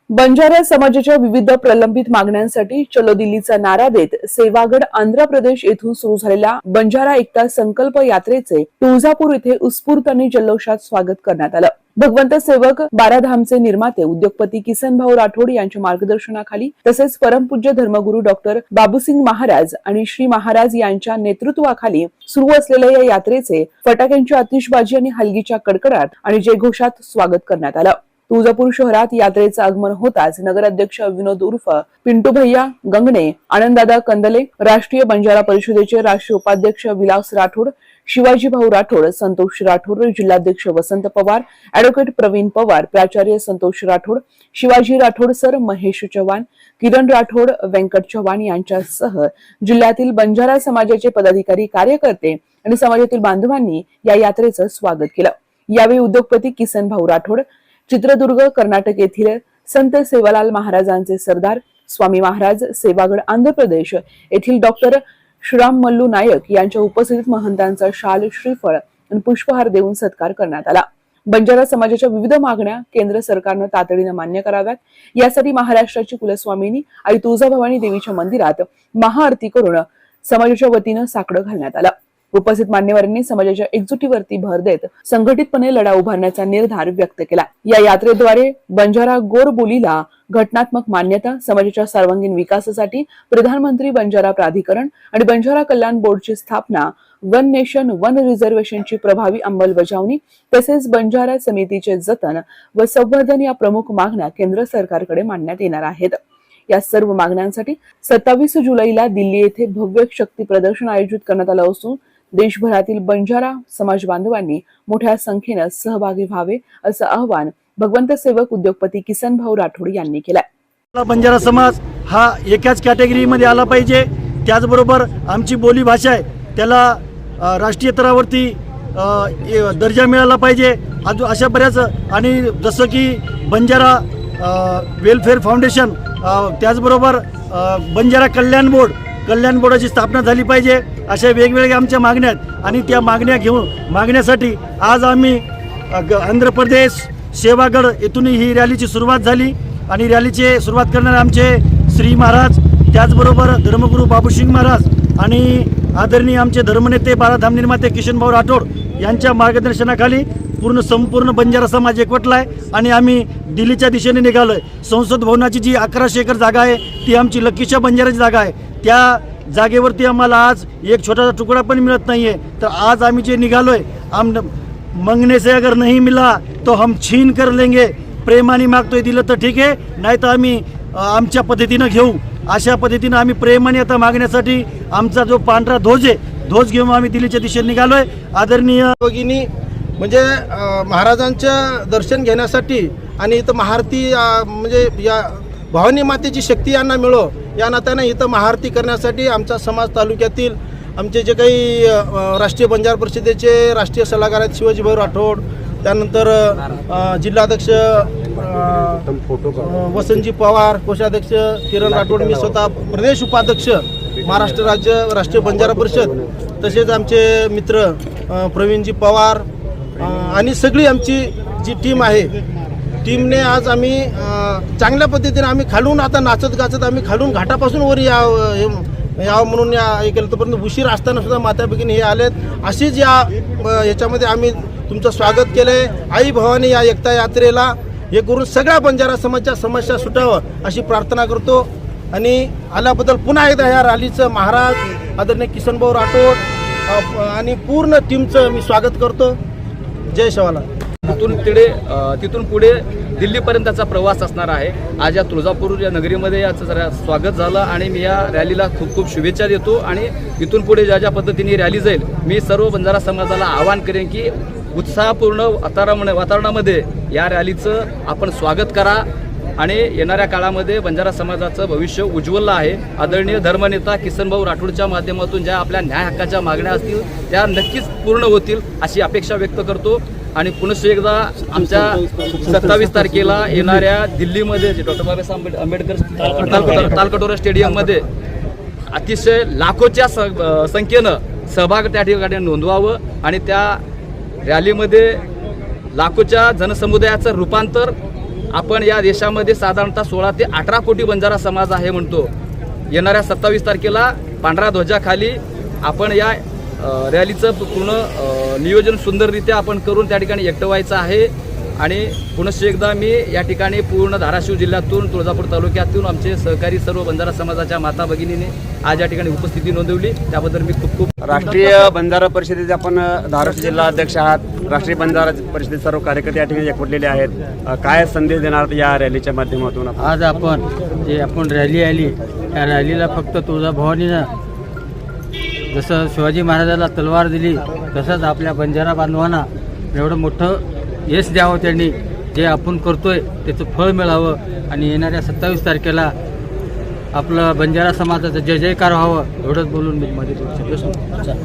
बंजारा समाजाच्या विविध प्रलंबित मागण्यांसाठी चलो दिल्लीचा नारा देत सेवागड आंध्र प्रदेश येथून सुरू झालेल्या बंजारा एकता संकल्प यात्रेचे तुळजापूर येथे उत्स्फूर्त आणि जल्लोषात स्वागत करण्यात आलं। भगवंत सेवक बाराधामचे निर्माते उद्योगपती किसन भाऊ राठोड यांच्या मार्गदर्शनाखाली तसेच परमपूज्य धर्मगुरू डॉक्टर बाबूसिंग महाराज आणि श्री महाराज यांच्या नेतृत्वाखाली सुरू असलेल्या या यात्रेचे फटाक्यांची आतिषबाजी आणि हलगीच्या कडकडाट आणि जयघोषात स्वागत करण्यात आलं। तुळजापूर शहरात यात्रेचं आगमन होताच नगराध्यक्ष विनोद उर्फ पिंटू भैया गंगणे, आनंददादा कंदले, राष्ट्रीय बंजारा परिषदेचे राष्ट्रीय उपाध्यक्ष विलास राठोड, शिवाजी भाऊ राठोड, संतोष राठोड, जिल्हाध्यक्ष वसंत पवार, ॲडव्होकेट प्रवीण पवार, प्राचार्य संतोष राठोड, शिवाजी राठोड सर, महेश चव्हाण, किरण राठोड, व्यंकट चव्हाण यांच्यासह जिल्ह्यातील बंजारा समाजाचे पदाधिकारी, कार्यकर्ते आणि समाजातील बांधवांनी या यात्रेचं स्वागत केलं। यावेळी उद्योगपती किसन भाऊ राठोड, चित्रदुर्ग कर्नाटक येथील संत सेवालाल महाराजांचे सरदार स्वामी महाराज, सेवागड आंध्र प्रदेश येथील डॉक्टर श्रीराम मल्लू नायक यांच्या उपस्थितीत महंतांचा शाल, श्रीफळ आणि पुष्पहार देऊन सत्कार करण्यात आला। बंजारा समाजाच्या विविध मागण्या केंद्र सरकारनं तातडीनं मान्य कराव्यात यासाठी महाराष्ट्राची कुलस्वामिनी आई तुळजाभवानी देवीच्या मंदिरात महाआरती करून समाजाच्या वतीनं साकडं घालण्यात आलं। उपस्थित मान्यवरांनी समाजाच्या एकजुटीवरती भर देत संघटितपणे लढा उभारण्याचा निर्धार व्यक्त केला। या यात्रेद्वारे बंजारा गोर बोलीला घटनात्मक मान्यता, समाजाच्या सर्वांगीण विकासासाठी प्रधानमंत्री बंजारा प्राधिकरण आणि बंजारा कल्याण बोर्डची स्थापना, वन नेशन वन रिझर्वेशनची प्रभावी अंमलबजावणी तसेच बंजारा समितीचे जतन व संवर्धन या प्रमुख मागण्या केंद्र सरकारकडे मांडण्यात येणार आहेत। या सर्व मागण्यांसाठी 27 जुलैला दिल्ली येथे भव्य शक्ती प्रदर्शन आयोजित करण्यात आलं असून देशभरातील बंजारा समाज बांधवांनी मोठ्या संख्येने सहभागी व्हावे असं आवाहन भगवंत सेवक उद्योगपती किसन भाऊ राठोड यांनी केलं। बंजारा समाज हा एकाच कॅटेगरीमध्ये आला पाहिजे, त्याचबरोबर आमची बोली भाषा आहे त्याला राष्ट्रीय स्तरावरती दर्जा मिळाला पाहिजे। अशा बऱ्याच आणि जसं की बंजारा वेलफेअर फाउंडेशन, त्याचबरोबर बंजारा कल्याण बोर्डाची स्थापना झाली पाहिजे। अशा वेगवेगळ्या आमच्या मागण्या आहेत आणि त्या मागण्यासाठी आज आम्ही आंध्र प्रदेश सेवागड येथून ही रॅलीची सुरुवात झाली आणि रॅलीची सुरुवात करणारे आमचे श्री महाराज, त्याचबरोबर धर्मगुरू बाबूसिंग महाराज आणि आदरणीय आमचे धर्मनेते बाराधाम निर्माते किसन भाऊ राठोड यांच्या मार्गदर्शनाखाली संपूर्ण बंजारा समाज एकवटला आहे आणि आम्ही दिल्लीच्या दिशेने निघालोय। संसद भवनाची जी 1100 एकर जागा आहे ती आमची लकीशा बंजाराची जागा आहे। त्या जागेवरती आम्हाला आज एक छोटासा तुकडा पण मिळत नाहीये, तर आज आम्ही जे निघालोय, मांगने से अगर नहीं मिला तो हम छीन कर लेंगे। प्रेमाने मागतोय दिलं तर ठीक आहे, नाही तर आम्ही आमच्या पद्धतीनं घेऊ। अशा पद्धतीनं आम्ही प्रेमाने आता मागण्यासाठी आमचा जो पांढरा ध्वज आहे, ध्वज घेऊन आम्ही दिल्लीच्या दिशेने निघालोय। आदरणीय भगिनी म्हणजे महाराजांचं दर्शन घेण्यासाठी आणि इथं महाआरती म्हणजे या भवानी मातेची शक्ती यांना मिळो या नात्यानं इथं महाआरती करण्यासाठी आमचा समाज तालुक्यातील आमचे जे काही राष्ट्रीय बंजारा परिषदेचे राष्ट्रीय सल्लागार आहेत शिवाजी भाऊ राठोड, त्यानंतर जिल्हाध्यक्ष वसंतजी पवार, कोषाध्यक्ष किरण राठोड, मी स्वतः प्रदेश उपाध्यक्ष महाराष्ट्र राज्य राष्ट्रीय बंजारा परिषद, तसेच आमचे मित्र प्रवीणजी पवार आणि सगळी आमची जी टीम आहे, टीमने आज आम्ही चांगल्या पद्धतीने आम्ही खालून आता नाचत गाचत आम्ही खालून घाटापासून वर यावं म्हणून हे केलं। तोपर्यंत उशीर असताना सुद्धा माता भगिनी हे आलेत। अशीच याच्यामध्ये आम्ही तुमचं स्वागत केलं आहे। आई भवानी या एकता यात्रेला हे करून सगळ्या बंजारा समाजाच्या समस्या सुटावं अशी प्रार्थना करतो आणि आल्याबद्दल पुन्हा एकदा या रॅलीचं महाराज आदरणीय किसन भाऊ राठोड आणि पूर्ण टीमचं मी स्वागत करतो। जय शिवालाल। तिथून पुढे दिल्लीपर्यंतचा प्रवास असणार आहे। आज या तुळजापूर या नगरीमध्ये याचं जरा स्वागत झालं आणि मी या रॅलीला खूप खूप शुभेच्छा देतो आणि इथून पुढे ज्या पद्धतीने रॅली जाईल, मी सर्व बंजारा समाजाला आवाहन करेन की उत्साहपूर्ण वातावरणामध्ये या रॅलीचं आपण स्वागत करा आणि येणाऱ्या काळामध्ये बंजारा समाजाचं भविष्य उज्ज्वल आहे। आदरणीय धर्मनेता किसन भाऊ राठोडच्या माध्यमातून ज्या आपल्या न्याय हक्काच्या मागण्या असतील त्या नक्कीच पूर्ण होतील अशी अपेक्षा व्यक्त करतो आणि पुन्हा एकदा आमच्या 27 तारखेला येणाऱ्या दिल्लीमध्ये जे डॉक्टर बाबासाहेब आंबेडकर तालकटोरा स्टेडियममध्ये अतिशय लाखोच्या संख्येनं सहभाग त्या ठिकाणी नोंदवावं आणि त्या रॅलीमध्ये लाखोच्या जनसमुदायाचं रूपांतर आपण या देशामध्ये साधारणतः 16 ते 18 कोटी बंजारा समाज आहे म्हणतो. येणाऱ्या 27 तारखेला पांढऱ्या ध्वजाखाली आपण या रॅलीचं पूर्ण नियोजन सुंदररित्या आपण करून त्या ठिकाणी एकटवायचं आहे. आणि पुनश्च एकदा मी या ठिकाणी पूर्ण धाराशिव जिल्ह्यातून तुळजापूर तालुक्यातून आमचे सहकारी सर्व बंजारा समाजाच्या माता भगिनीने आज या ठिकाणी उपस्थिती नोंदवली, त्याबद्दल मी खूप खूप राष्ट्रीय बंजारा परिषदेचे आपण धाराशिव जिल्हा अध्यक्ष आहात. राष्ट्रीय बंजारा परिषदेचे सर्व कार्यकर्ते या ठिकाणी एकवटलेले आहेत. काय संदेश देणार या रॅलीच्या माध्यमातून? आज आपण रॅली आली, या रॅलीला फक्त तुळजाभवानीनं जसं शिवाजी महाराजाला तलवार दिली तसंच आपल्या बंजारा बांधवांना एवढं मोठं यश द्यावं, त्यांनी जे आपण करतोय त्याचं फळ मिळावं आणि येणाऱ्या 27 तारखेला आपलं बंजारा समाजाचं जय जयकार व्हावं एवढंच बोलून मी माझे